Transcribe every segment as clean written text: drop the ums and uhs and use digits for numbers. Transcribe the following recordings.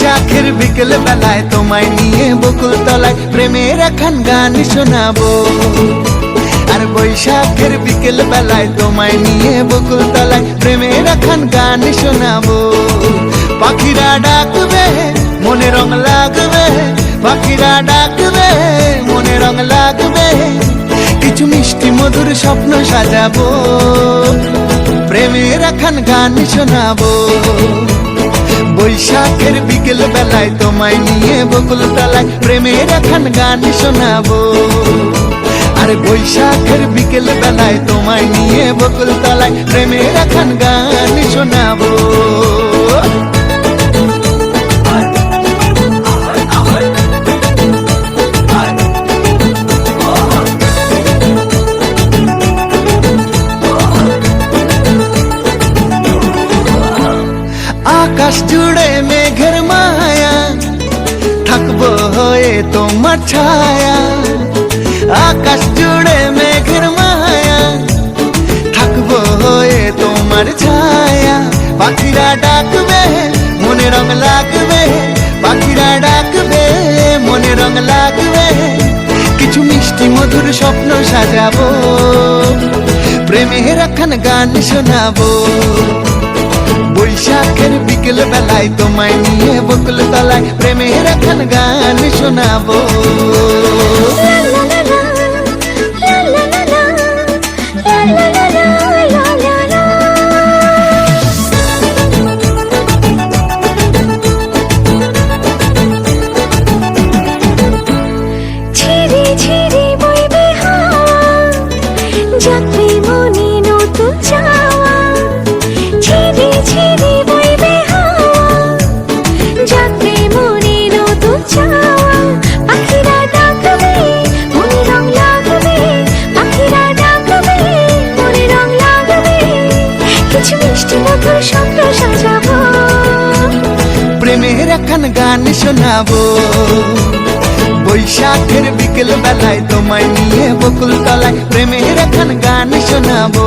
বৈশাখের বিকেল বেলায় তোমায় নিয়ে বকুল তলায় প্রেমের একখান গান শোনাবো। আর বৈশাখের বিকেল বেলায় তোমায় নিয়ে বকুল তলায় প্রেমের একখান গান শোনাবো। পাখিরা ডাকবে মনে রং লাগবে, পাখিরা ডাকবে মনে রং লাগবে, কিছু মিষ্টি মধুর স্বপ্ন সাজাবো, প্রেমের একখান গান শোনাবো। বৈশাখের বিকেল বেলায় তোমায় নিয়ে বকুল তলায় প্রেমের একখান গান শোনাবো। আর বৈশাখের বিকেল বেলায় তোমায় নিয়ে বকুল তলায় প্রেমের একখান গান শোনাবো। আকাশ জুড়ে মেঘের মায়া, থাকবো হয়ে তোমার ছায়া। আকাশ জুড়ে মেঘের মায়া, থাকবো হয়ে তোমার ছায়া। পাখিরা ডাকবে মনে রং লাগবে, পাখিরা ডাকবে মনে রং লাগবে, কিছু মিষ্টি মধুর স্বপ্ন সাজাবো, প্রেমের একখান গান শোনাবো। বৈশাখের বিকেল বেলায় তোমায় নিয়ে বকুল তলায় প্রেমের একখান গান শোনাবো। প্রেমের একখান গান শোনাবো। বৈশাখের বিকেল বেলায় তোমায় নিয়ে বকুল তলায় প্রেমের একখান গান শোনাবো।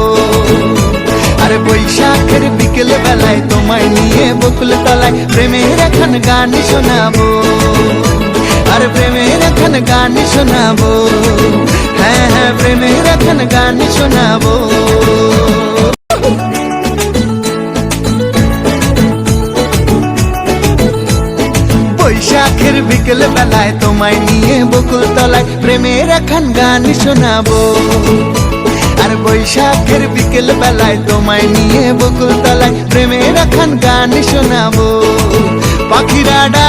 আর বৈশাখের বিকেল বেলায় তোমায় নিয়ে বকুল তলায় প্রেমের একখান গান শোনাবো। আর প্রেমের একখান গান শোনাবো, হ্যাঁ হ্যাঁ প্রেমের একখান গান শোনাবো। বৈশাখের বিকেল বেলায় তোমায় নিয়ে বকুল তলায় প্রেমের একখান গান শোনাবো। আর বৈশাখের বিকেল বেলায় তোমায় নিয়ে বকুল তলায় প্রেমের একখান গান শোনাবো। পাখিরা ডাক